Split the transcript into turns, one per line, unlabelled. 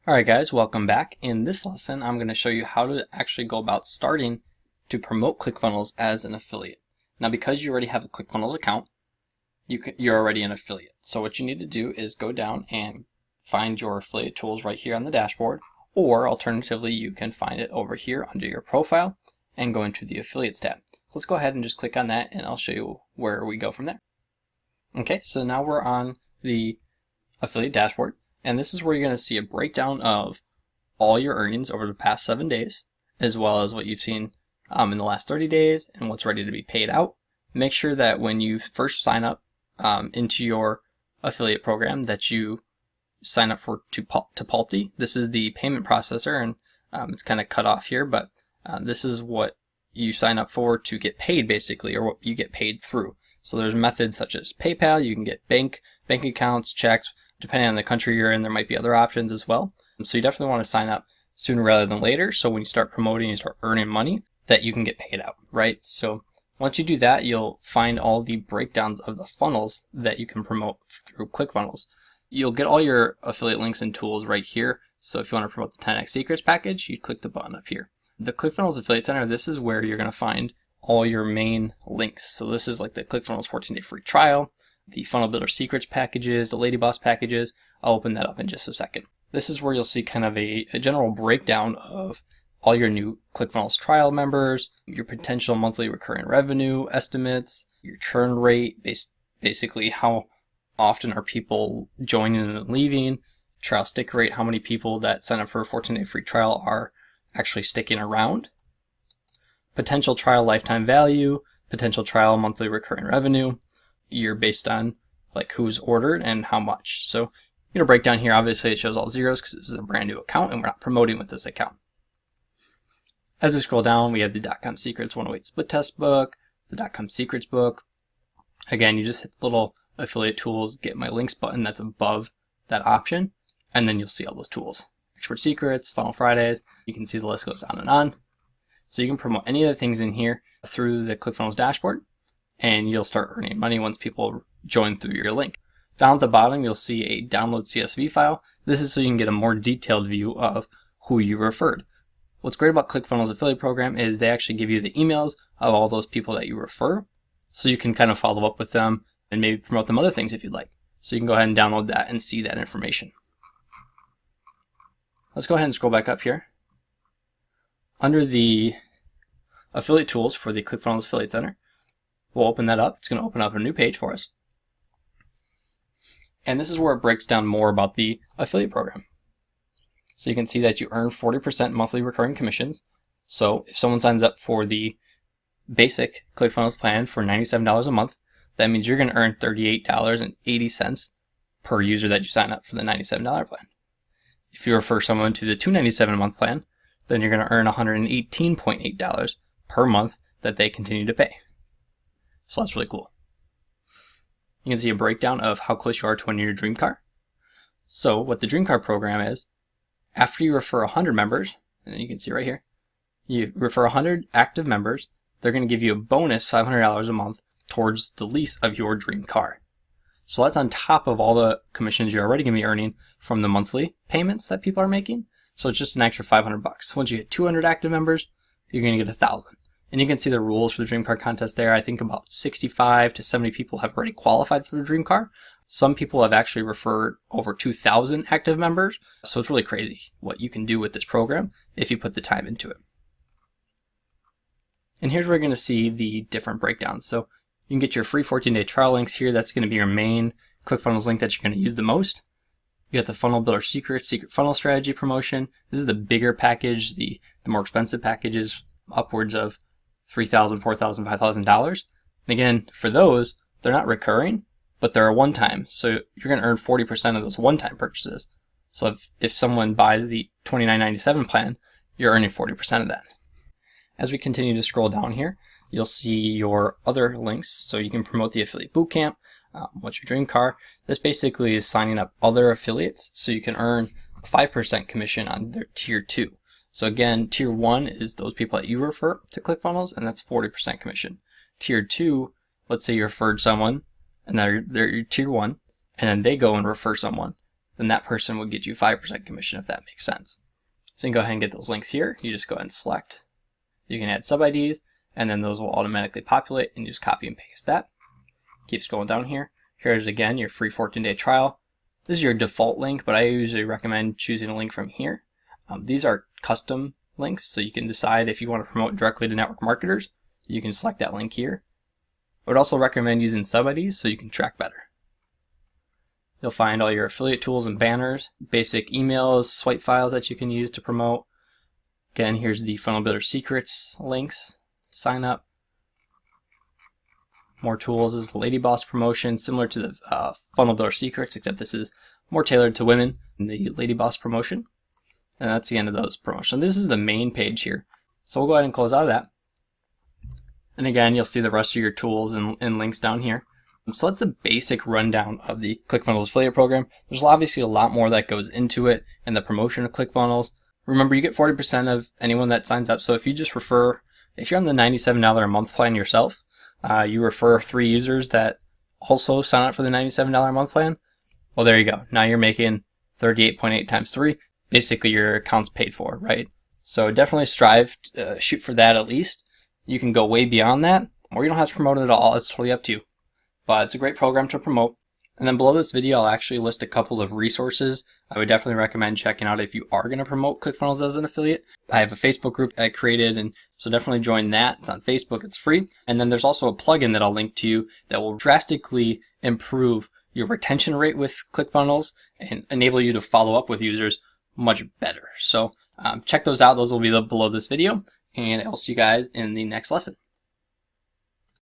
Alright guys, welcome back. In this lesson, I'm going to show you how to actually go about starting to promote Clickfunnels as an affiliate. Now because you already have a Clickfunnels account, you're already an affiliate. So what you need to do is go down and find your affiliate tools right here on the dashboard, or alternatively you can find it over here under your profile and go into the affiliates tab. So let's go ahead and just click on that and I'll show you where we go from there. Okay, so now we're on the affiliate dashboard. And this is where you're going to see a breakdown of all your earnings over the past 7 days, as well as what you've seen in the last 30 days and what's ready to be paid out. Make sure that when you first sign up into your affiliate program that you sign up for Tipalti. This is the payment processor, and it's kind of cut off here, but this is what you sign up for to get paid basically, or what you get paid through. So there's methods such as PayPal, you can get bank accounts, checks. Depending on the country you're in, there might be other options as well. So you definitely want to sign up sooner rather than later. So when you start promoting, you start earning money that you can get paid out, right? So once you do that, you'll find all the breakdowns of the funnels that you can promote through Clickfunnels. You'll get all your affiliate links and tools right here. So if you want to promote the 10x Secrets package, you click the button up here. The Clickfunnels Affiliate Center, this is where you're going to find all your main links. So this is like the Clickfunnels 14-day free trial, the Funnel Builder Secrets packages, the Lady Boss packages. I'll open that up in just a second. This is where you'll see kind of a general breakdown of all your new Clickfunnels trial members, your potential monthly recurring revenue estimates, your churn rate, basically how often are people joining and leaving, trial stick rate, how many people that sign up for a 14-day free trial are actually sticking around, potential trial lifetime value, potential trial monthly recurring revenue. You're based on like who's ordered and how much. So break down here, obviously it shows all zeros because this is a brand new account and we're not promoting with this account. As we scroll down, we have the .com Secrets 108 split test book, the .com Secrets book. Again, you just hit the little affiliate tools, get my links button that's above that option, and then you'll see all those tools. Expert Secrets, Funnel Fridays, you can see the list goes on and on. So you can promote any of the things in here through the Clickfunnels dashboard, and you'll start earning money once people join through your link. Down at the bottom, you'll see a download CSV file. This is so you can get a more detailed view of who you referred. What's great about Clickfunnels affiliate program is they actually give you the emails of all those people that you refer, so you can kind of follow up with them and maybe promote them other things if you'd like. So you can go ahead and download that and see that information. Let's go ahead and scroll back up here. Under the affiliate tools for the Clickfunnels Affiliate Center, we'll open that up. It's going to open up a new page for us. And this is where it breaks down more about the affiliate program. So you can see that you earn 40% monthly recurring commissions. So if someone signs up for the basic Clickfunnels plan for $97 a month, that means you're going to earn $38.80 per user that you sign up for the $97 plan. If you refer someone to the $297 a month plan, then you're going to earn $118.8 per month that they continue to pay. So that's really cool. You can see a breakdown of how close you are to winning your dream car. So what the dream car program is, after you refer 100 members, and you can see right here, you refer 100 active members, they're going to give you a bonus $500 a month towards the lease of your dream car. So that's on top of all the commissions you're already going to be earning from the monthly payments that people are making. So it's just an extra $500. Once you hit 200 active members, you're going to get 1,000. And you can see the rules for the dream car contest there. I think about 65 to 70 people have already qualified for the dream car. Some people have actually referred over 2,000 active members. So it's really crazy what you can do with this program if you put the time into it. And here's where you're going to see the different breakdowns. So you can get your free 14-day trial links here. That's going to be your main Clickfunnels link that you're going to use the most. You got the Funnel Builder Secret Funnel Strategy promotion. This is the bigger package. The more expensive package is upwards of $3,000, $4,000, $5,000. And again, for those, they're not recurring, but they're a one-time. So you're going to earn 40% of those one-time purchases. So if someone buys the $29.97 plan, you're earning 40% of that. As we continue to scroll down here, you'll see your other links. So you can promote the affiliate bootcamp. What's your dream car? This basically is signing up other affiliates so you can earn a 5% commission on their tier 2. So again, tier 1 is those people that you refer to Clickfunnels, and that's 40% commission. Tier 2, let's say you referred someone and they're your tier 1, and then they go and refer someone, then that person would get you 5% commission, if that makes sense. So you can go ahead and get those links here. You just go ahead and select. You can add sub IDs, and then those will automatically populate, and you just copy and paste that. Keep scrolling down here. Here's again your free 14-day trial. This is your default link, but I usually recommend choosing a link from here. These are custom links, so you can decide if you want to promote directly to network marketers. You can select that link here. I would also recommend using sub IDs so you can track better. You'll find all your affiliate tools and banners, basic emails, swipe files that you can use to promote. Again, here's the Funnel Builder Secrets links, sign up. More tools is the Lady Boss promotion, similar to the Funnel Builder Secrets, except this is more tailored to women in the Lady Boss promotion. And that's the end of those promotions. This is the main page here. So we'll go ahead and close out of that. And again, you'll see the rest of your tools and links down here. So that's the basic rundown of the ClickFunnels affiliate program. There's obviously a lot more that goes into it and the promotion of ClickFunnels. Remember, you get 40% of anyone that signs up. So if you just refer, if you're on the $97 a month plan yourself, you refer 3 users that also sign up for the $97 a month plan, well, there you go. Now you're making 38.8 times 3. Basically, your account's paid for, right? So definitely strive, shoot for that at least. You can go way beyond that, or you don't have to promote it at all. It's totally up to you. But it's a great program to promote. And then below this video, I'll actually list a couple of resources I would definitely recommend checking out if you are going to promote ClickFunnels as an affiliate. I have a Facebook group I created, and so definitely join that. It's on Facebook, it's free. And then there's also a plugin that I'll link to you that will drastically improve your retention rate with ClickFunnels and enable you to follow up with users much better. So check those out. Those will be below this video, and I'll see you guys in the next lesson.